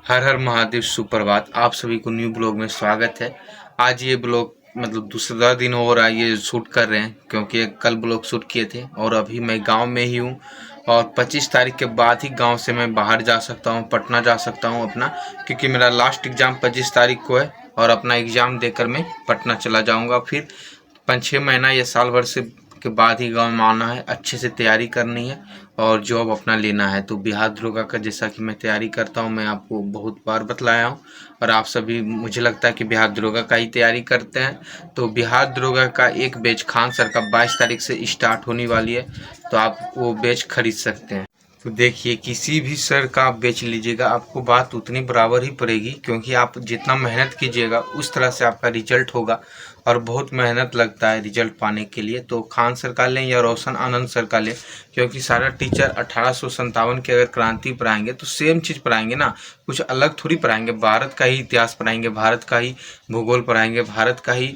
हर हर महादेव सुप्रभात। आप सभी को न्यू ब्लॉग में स्वागत है। आज ये ब्लॉग मतलब दूसरा दिन हो रहा है ये शूट कर रहे हैं, क्योंकि कल ब्लॉग शूट किए थे और अभी मैं गांव में ही हूँ। और 25 तारीख के बाद ही गांव से मैं बाहर जा सकता हूँ, पटना जा सकता हूँ अपना, क्योंकि मेरा लास्ट एग्ज़ाम 25 तारीख को है। और अपना एग्ज़ाम देकर मैं पटना चला जाऊँगा। फिर 5-6 महीना या साल भर से के बाद ही गाँव में आना है, अच्छे से तैयारी करनी है और जॉब अपना लेना है। तो बिहार दरोगा का जैसा कि मैं तैयारी करता हूँ, मैं आपको बहुत बार बतलाया हूँ और आप सभी मुझे लगता है कि बिहार दरोगा का ही तैयारी करते हैं। तो बिहार दरोगा का एक बैच खान सर का 22 तारीख से स्टार्ट होने वाली है, तो आप वो बैच खरीद सकते हैं। तो देखिए, किसी भी सर का आप बेच लीजिएगा, आपको बात उतनी बराबर ही पड़ेगी, क्योंकि आप जितना मेहनत कीजिएगा उस तरह से आपका रिजल्ट होगा। और बहुत मेहनत लगता है रिजल्ट पाने के लिए। तो खान सर का लें या रोशन आनंद सर का लें, क्योंकि सारा टीचर 1857 के अगर क्रांति पढ़ाएंगे तो सेम चीज़ पढ़ाएंगे ना, कुछ अलग थोड़ी पढ़ाएंगे। भारत का ही इतिहास पढ़ाएंगे, भारत का ही भूगोल पढ़ाएंगे, भारत का ही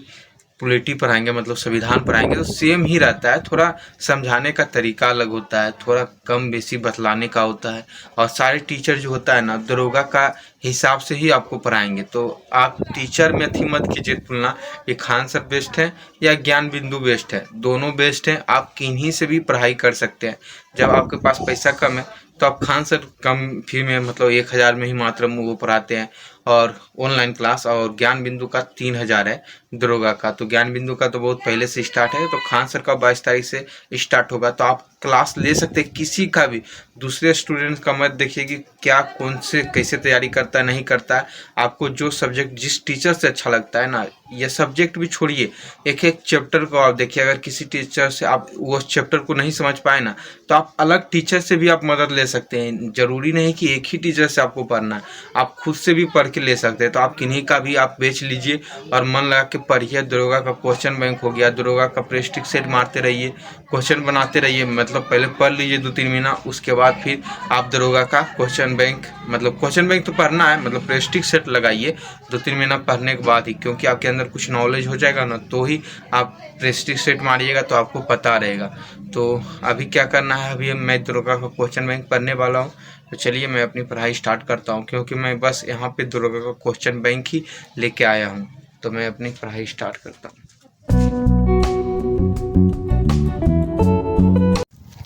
पॉलिटी पढ़ाएंगे, मतलब संविधान पढ़ाएंगे। तो सेम ही रहता है, थोड़ा समझाने का तरीका अलग होता है, थोड़ा कम बेसी बतलाने का होता है। और सारे टीचर जो होता है ना, दरोगा का हिसाब से ही आपको पढ़ाएंगे। तो आप टीचर में अथी मत कीजिए तुलना, ये खान सर बेस्ट है या ज्ञान बिंदु बेस्ट है, दोनों बेस्ट हैं। आप किन्हीं से भी पढ़ाई कर सकते हैं। जब आपके पास पैसा कम है तो आप खान सर कम फी में, मतलब 1000 में ही मात्र वो पढ़ाते हैं। और ऑनलाइन क्लास, और ज्ञान बिंदु का 3000 है दरोगा का। तो ज्ञान बिंदु का तो बहुत पहले से स्टार्ट है, तो खान सर का 22 तारीख से स्टार्ट होगा। तो आप क्लास ले सकते हैं किसी का भी। दूसरे स्टूडेंट्स का मत देखिए कि क्या कौन से कैसे तैयारी करता है नहीं करता है। आपको जो सब्जेक्ट जिस टीचर से अच्छा लगता है ना, ये सब्जेक्ट भी छोड़िए, एक एक चैप्टर को आप देखिए। अगर किसी टीचर से आप वो चैप्टर को नहीं समझ पाए ना, तो आप अलग टीचर से भी आप मदद ले सकते हैं। जरूरी नहीं कि एक ही टीचर से आपको पढ़ना है, आप खुद से भी पढ़ के ले सकते हैं। तो आप किन्हीं का भी आप बेच लीजिए और मन लगा के पढ़िए। दरोगा का क्वेश्चन बैंक हो गया, दरोगा का प्रेस्टिक सेट मारते रहिए, क्वेश्चन बनाते रहिए। मतलब पहले पढ़ लीजिए 2-3 महीना, उसके बाद फिर आप दरोगा का क्वेश्चन बैंक, मतलब क्वेश्चन बैंक तो पढ़ना है, मतलब प्रेस्टिक सेट लगाइए 2-3 महीना पढ़ने के बाद ही। क्योंकि आपके अंदर कुछ नॉलेज हो जाएगा ना, तो ही आप प्रेस्टिक सेट मारिएगा तो आपको पता रहेगा। तो अभी क्या करना है, अभी मैं दरोगा का क्वेश्चन बैंक पढ़ने वाला हूँ। तो चलिए मैं अपनी पढ़ाई स्टार्ट करता हूँ, क्योंकि मैं बस यहाँ पे दरोगा का क्वेश्चन बैंक ही लेके आया हूँ। तो मैं अपनी पढ़ाई स्टार्ट करता हूँ।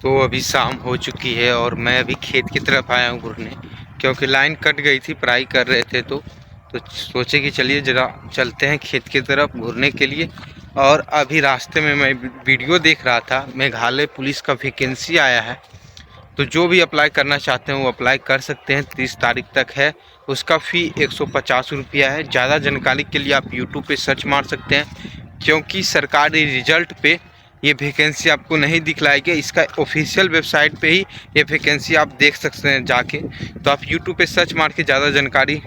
तो अभी शाम हो चुकी है और मैं अभी खेत की तरफ आया हूँ घूरने, क्योंकि लाइन कट गई थी, पढ़ाई कर रहे थे। तो सोचे कि चलिए ज़रा चलते हैं खेत की तरफ घूरने के लिए। और अभी रास्ते में मैं वीडियो देख रहा था, मेघालय पुलिस का वैकेंसी आया है। तो जो भी अप्लाई करना चाहते हैं वो अप्लाई कर सकते हैं, 30 तारीख तक है। उसका फ़ी 150 रुपया है। ज़्यादा जानकारी के लिए आप यूट्यूब पे सर्च मार सकते हैं, क्योंकि सरकारी रिजल्ट पे ये वैकेंसी आपको नहीं दिखलाएगी। इसका ऑफिशियल वेबसाइट पे ही ये वैकेंसी आप देख सकते हैं जाके। तो आप यूट्यूब पे सर्च मार के ज़्यादा जानकारी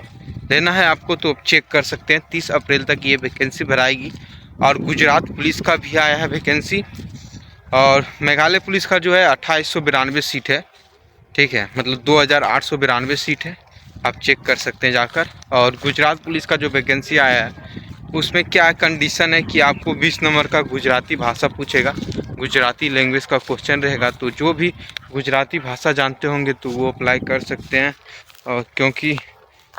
लेना है आपको तो आप चेक कर सकते हैं। 30 अप्रैल तक ये वैकेंसी भराएगी। और गुजरात पुलिस का भी आया है वैकेंसी। और मेघालय पुलिस का जो है 2892 सीट है, ठीक है, मतलब 2892 सीट है। आप चेक कर सकते हैं जाकर। और गुजरात पुलिस का जो वैकेंसी आया है उसमें क्या कंडीशन है कि आपको 20 नंबर का गुजराती भाषा पूछेगा, गुजराती लैंग्वेज का क्वेश्चन रहेगा। तो जो भी गुजराती भाषा जानते होंगे तो वो अप्लाई कर सकते हैं। और क्योंकि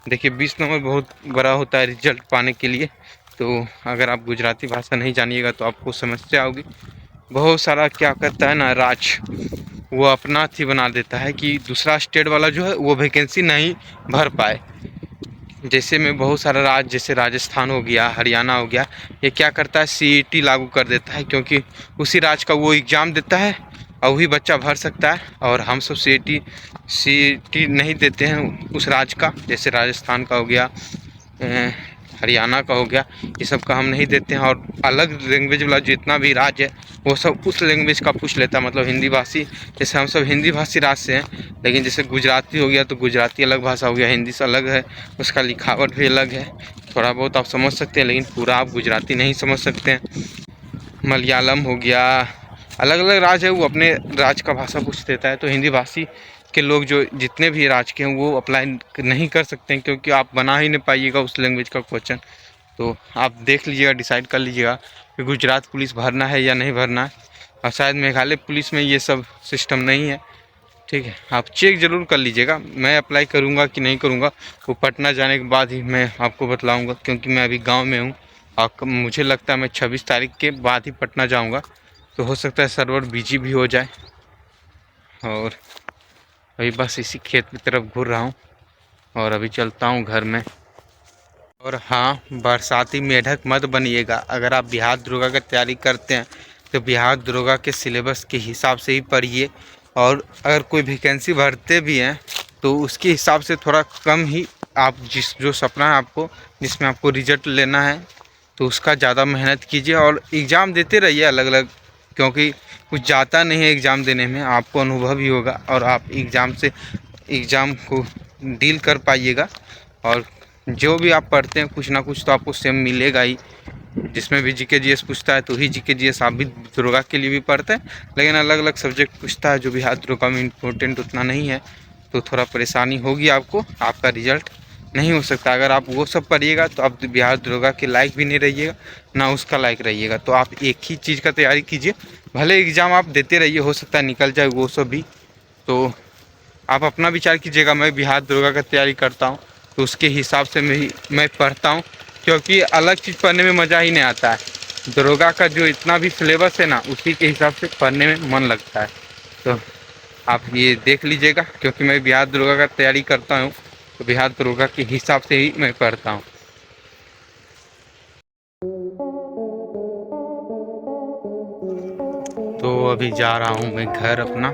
देखिए 20 नंबर बहुत बड़ा होता है रिजल्ट पाने के लिए। तो अगर आप गुजराती भाषा नहीं जानिएगा तो आपको समस्या होगी। बहुत सारा क्या करता है ना राज, वो अपना थी बना देता है कि दूसरा स्टेट वाला जो है वो वैकेंसी नहीं भर पाए। जैसे में बहुत सारा राज्य, जैसे राजस्थान हो गया, हरियाणा हो गया, ये क्या करता है सीईटी लागू कर देता है, क्योंकि उसी राज्य का वो एग्ज़ाम देता है और वही बच्चा भर सकता है। और हम सब सीईटी नहीं देते हैं उस राज्य का, जैसे राजस्थान का हो गया, हरियाणा का हो गया, ये सब का हम नहीं देते हैं। और अलग लैंग्वेज वाला जितना भी राज्य है वो सब उस लैंग्वेज का पूछ लेता है, मतलब हिंदी भाषी। जैसे हम सब हिंदी भाषी राज्य से हैं, लेकिन जैसे गुजराती हो गया तो गुजराती अलग भाषा हो गया, हिंदी से अलग है, उसका लिखावट भी अलग है। थोड़ा बहुत आप समझ सकते हैं, लेकिन पूरा आप गुजराती नहीं समझ सकते हैं। मलयालम हो गया, अलग अलग राज्य है, वो अपने राज्य का भाषा पूछ देता है। तो हिंदी भाषी के लोग जो जितने भी राज्य के हैं वो अप्लाई नहीं कर सकते हैं, क्योंकि आप बना ही नहीं पाइएगा उस लैंग्वेज का क्वेश्चन। तो आप देख लीजिएगा, डिसाइड कर लीजिएगा कि गुजरात पुलिस भरना है या नहीं भरना है। और शायद मेघालय पुलिस में ये सब सिस्टम नहीं है, ठीक है, आप चेक ज़रूर कर लीजिएगा। मैं अप्लाई करूँगा कि नहीं करूँगा वो पटना जाने के बाद ही मैं आपको बतलाऊँगा, क्योंकि मैं अभी गांव में हूँ। और मुझे लगता है मैं 26 तारीख के बाद ही पटना जाऊँगा, तो हो सकता है सर्वर बिजी भी हो जाए। और अभी बस इसी खेत की तरफ घूर रहा हूँ और अभी चलता हूँ घर में। और हाँ, बरसाती मेढक मत बनिएगा। अगर आप बिहार दरोगा की तैयारी करते हैं तो बिहार दरोगा के सिलेबस के हिसाब से ही पढ़िए, और अगर कोई वैकेंसी भरते भी हैं तो उसके हिसाब से थोड़ा कम ही आप जो सपना है आपको, जिसमें आपको रिजल्ट लेना है, तो उसका ज़्यादा मेहनत कीजिए और एग्ज़ाम देते रहिए अलग अलग, क्योंकि कुछ जाता नहीं है एग्ज़ाम देने में, आपको अनुभव ही होगा और आप एग्ज़ाम को डील कर पाइएगा। और जो भी आप पढ़ते हैं कुछ ना कुछ तो आपको सेम मिलेगा ही। जिसमें भी जीके जीएस पूछता है तो ही जीके जीएस आप भी दरोगा के लिए भी पढ़ते हैं, लेकिन अलग अलग सब्जेक्ट पूछता है जो बिहार दरोगा में इम्पोर्टेंट उतना नहीं है, तो थोड़ा परेशानी होगी आपको, आपका रिजल्ट नहीं हो सकता। अगर आप वो सब पढ़िएगा तो आप बिहार दरोगा के लायक भी नहीं रहिएगा, ना उसका लायक रहिएगा। तो आप एक ही चीज़ का तैयारी कीजिए, भले एग्ज़ाम आप देते रहिए, हो सकता है निकल जाए वो सब भी। तो आप अपना विचार कीजिएगा। मैं बिहार दरोगा का तैयारी करता हूँ तो उसके हिसाब से मैं पढ़ता हूँ, क्योंकि अलग चीज़ पढ़ने में मज़ा ही नहीं आता है। दरोगा का जो इतना भी सिलेबस है ना, उसी के हिसाब से पढ़ने में मन लगता है। तो आप ये देख लीजिएगा, क्योंकि मैं बिहार दरोगा का तैयारी करता हूँ तो बिहार दरोगा के हिसाब से ही मैं पढ़ता हूँ। तो अभी जा रहा हूँ मैं घर अपना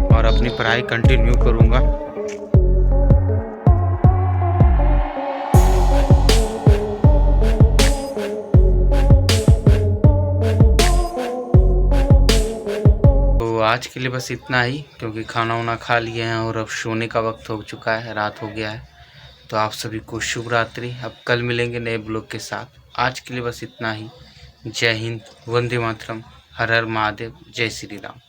और अपनी पढ़ाई कंटिन्यू करूँगा। तो आज के लिए बस इतना ही, क्योंकि खाना वाना खा लिए हैं और अब सोने का वक्त हो चुका है, रात हो गया है। तो आप सभी को शुभ रात्रि। अब कल मिलेंगे नए ब्लॉग के साथ। आज के लिए बस इतना ही। जय हिंद, वंदे मातरम, हर हर महादेव, जय श्री राम।